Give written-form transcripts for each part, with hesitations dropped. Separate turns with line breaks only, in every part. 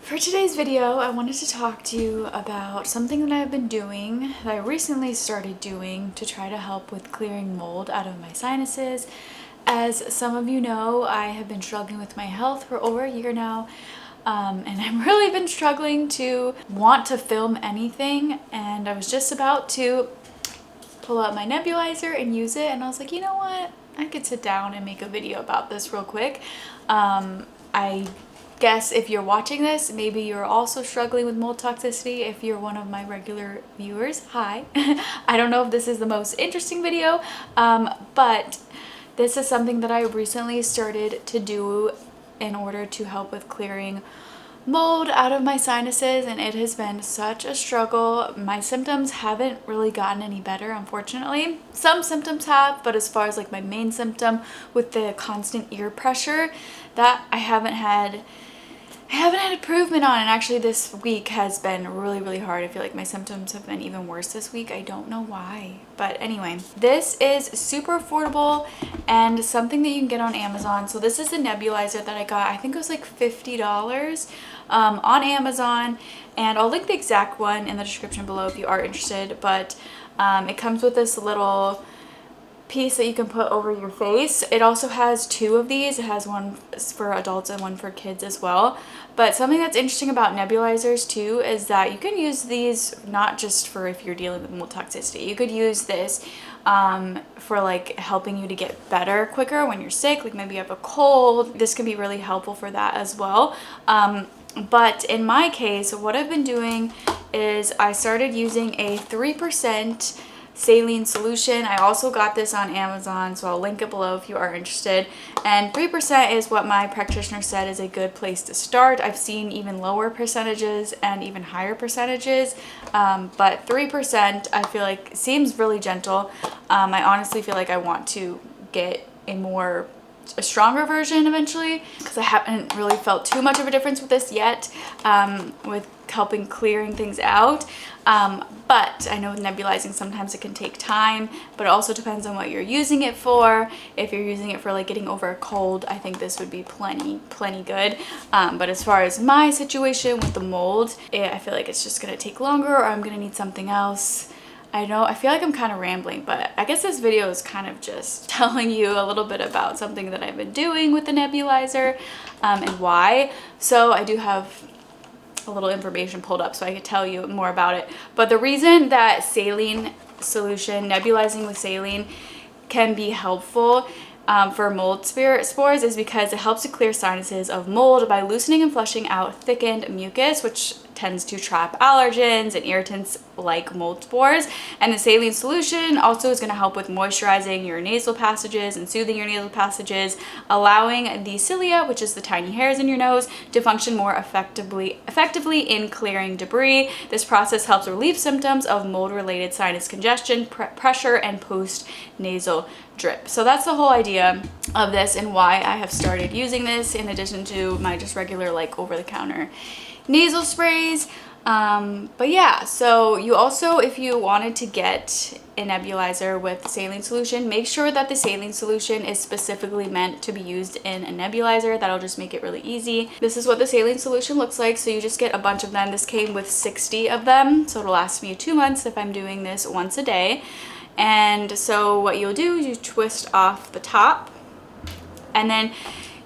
For today's video, I wanted to talk to you about something that I've been doing, that I recently started doing to try to help with clearing mold out of my sinuses. As some of you know, I have been struggling with my health for over a year now, and I've really been struggling to want to film anything, and I was just about to pull out my nebulizer and use it, and I was like, you know what? I could sit down and make a video about this real quick. I guess if you're watching this, maybe you're also struggling with mold toxicity. If you're one of my regular viewers, hi. I don't know if this is the most interesting video, but this is something that I recently started to do in order to help with clearing mold out of my sinuses, and it has been such a struggle. My symptoms haven't really gotten any better, unfortunately. Some symptoms have, but as far as like my main symptom with the constant ear pressure, that I haven't had improvement on, and actually this week has been really hard. I feel like my symptoms have been even worse this week. I don't know why, but anyway, this is super affordable and something that you can get on Amazon. So this is the nebulizer that I got. I think it was like $50 on Amazon, and I'll link the exact one in the description below if you are interested. But it comes with this little piece that you can put over your face. It also has two of these. It has one for adults and one for kids as well. But something that's interesting about nebulizers too is that you can use these not just for if you're dealing with mold toxicity. You could use this for like helping you to get better quicker when you're sick, like maybe you have a cold. This can be really helpful for that as well. But in my case, what I've been doing is I started using a 3% saline solution. I also got this on Amazon, so I'll link it below if you are interested. And 3% is what my practitioner said is a good place to start. I've seen even lower percentages and even higher percentages, but 3% I feel like seems really gentle. I honestly feel like I want to get a stronger version eventually, because I haven't really felt too much of a difference with this yet, with helping clearing things out. But I know with nebulizing sometimes it can take time, but it also depends on what you're using it for. If you're using it for like getting over a cold, I think this would be plenty good. But as far as my situation with the mold, I feel like it's just gonna take longer, or I'm gonna need something else. I know, I feel like I'm kind of rambling, but I guess this video is kind of just telling you a little bit about something that I've been doing with the nebulizer, and why. So I do have a little information pulled up so I could tell you more about it. But the reason that saline solution, nebulizing with saline, can be helpful for mold spores is because it helps to clear sinuses of mold by loosening and flushing out thickened mucus, which tends to trap allergens and irritants like mold spores. And the saline solution also is going to help with moisturizing your nasal passages and soothing your nasal passages, allowing the cilia, which is the tiny hairs in your nose, to function more effectively in clearing debris. This process helps relieve symptoms of mold-related sinus congestion, pressure, and post-nasal drip. So that's the whole idea of this and why I have started using this in addition to my just regular like over-the-counter nasal sprays. But yeah, so you also, if you wanted to get a nebulizer with saline solution, make sure that the saline solution is specifically meant to be used in a nebulizer. That'll just make it really easy. This is what the saline solution looks like. So you just get a bunch of them. This came with 60 of them, so it'll last me 2 months if I'm doing this once a day. And so what you'll do is you twist off the top, and then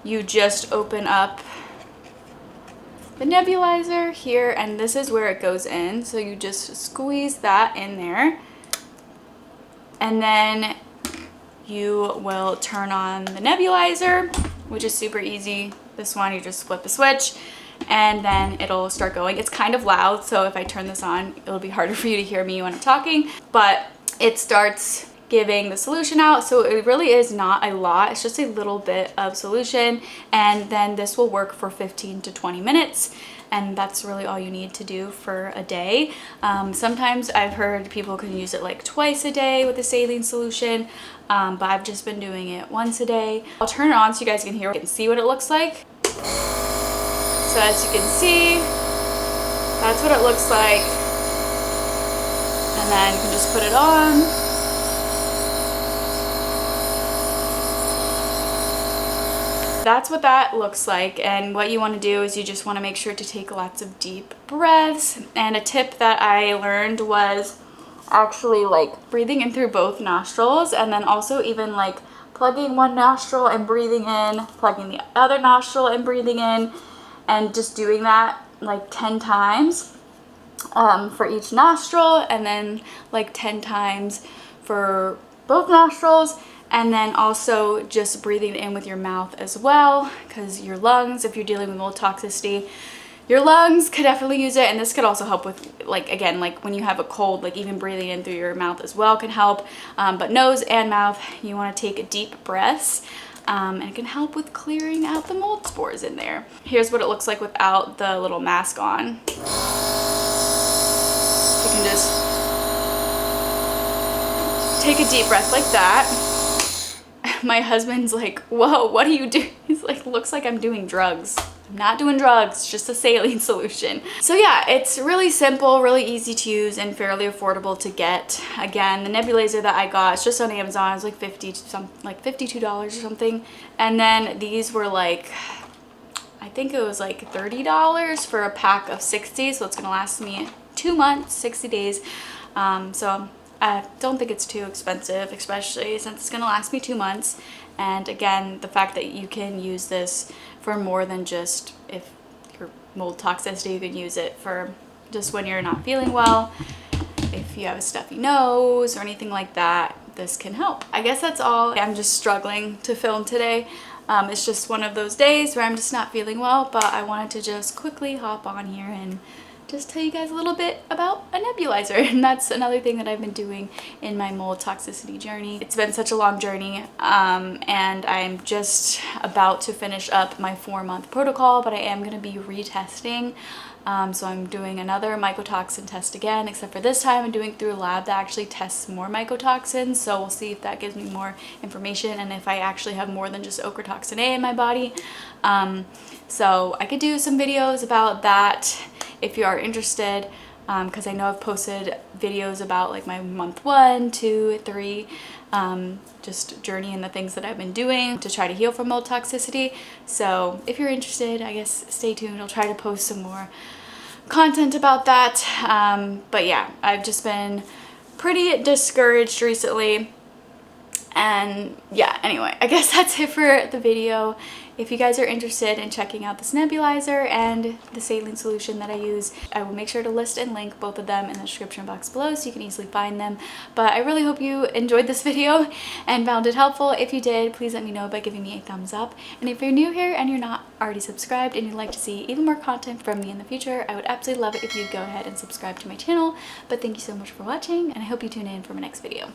you just open up the nebulizer here, and this is where it goes in. So you just squeeze that in there, and then you will turn on the nebulizer, which is super easy. This one, you just flip the switch and then it'll start going. It's kind of loud, so if I turn this on, it'll be harder for you to hear me when I'm talking, but it starts giving the solution out. So it really is not a lot. It's just a little bit of solution, and then this will work for 15 to 20 minutes. And that's really all you need to do for a day. Sometimes I've heard people can use it like twice a day with the saline solution, but I've just been doing it once a day. I'll turn it on so you guys can hear and see what it looks like. So as you can see, that's what it looks like. And then you can just put it on. that's what that looks like. And what you want to do is you just want to make sure to take lots of deep breaths. And a tip that I learned was actually like breathing in through both nostrils, and then also even like plugging one nostril and breathing in, plugging the other nostril and breathing in, and just doing that like 10 times for each nostril, and then like 10 times for both nostrils. And then also just breathing in with your mouth as well, because your lungs, if you're dealing with mold toxicity, your lungs could definitely use it. And this could also help with, like, again, like when you have a cold, like even breathing in through your mouth as well can help. But nose and mouth, you want to take deep breaths, and it can help with clearing out the mold spores in there. Here's what it looks like without the little mask on. You can just take a deep breath like that. My husband's like, whoa, what do you do? He's like, looks like I'm doing drugs. I'm not doing drugs, it's just a saline solution. So yeah, it's really simple, really easy to use, and fairly affordable to get. Again, the nebulizer that I got, it's just on Amazon. It was like $52 or something. And then these were like, I think it was like $30 for a pack of 60. So it's gonna last me 2 months, 60 days. So I don't think it's too expensive, especially since it's gonna last me 2 months. And again, the fact that you can use this for more than just if you're mold toxicity, you can use it for just when you're not feeling well. If you have a stuffy nose or anything like that, this can help. I guess that's all. I'm just struggling to film today. It's just one of those days where I'm just not feeling well, but I wanted to just quickly hop on here and just tell you guys a little bit about a nebulizer. And that's another thing that I've been doing in my mold toxicity journey. It's been such a long journey, and I'm just about to finish up my 4-month protocol, but I am going to be retesting. So I'm doing another mycotoxin test again, except for this time I'm doing it through a lab that actually tests more mycotoxins. So we'll see if that gives me more information and if I actually have more than just ochratoxin A in my body. So I could do some videos about that if you are interested, because I know I've posted videos about like my month 1, 2, 3 just journey and the things that I've been doing to try to heal from mold toxicity. So if you're interested, I guess stay tuned. I'll try to post some more content about that. But yeah, I've just been pretty discouraged recently. And yeah, anyway, I guess that's it for the video. If you guys are interested in checking out this nebulizer and the saline solution that I use, I will make sure to list and link both of them in the description box below so you can easily find them. But I really hope you enjoyed this video and found it helpful. If you did, please let me know by giving me a thumbs up. And if you're new here and you're not already subscribed and you'd like to see even more content from me in the future, I would absolutely love it if you'd go ahead and subscribe to my channel. But thank you so much for watching, and I hope you tune in for my next video.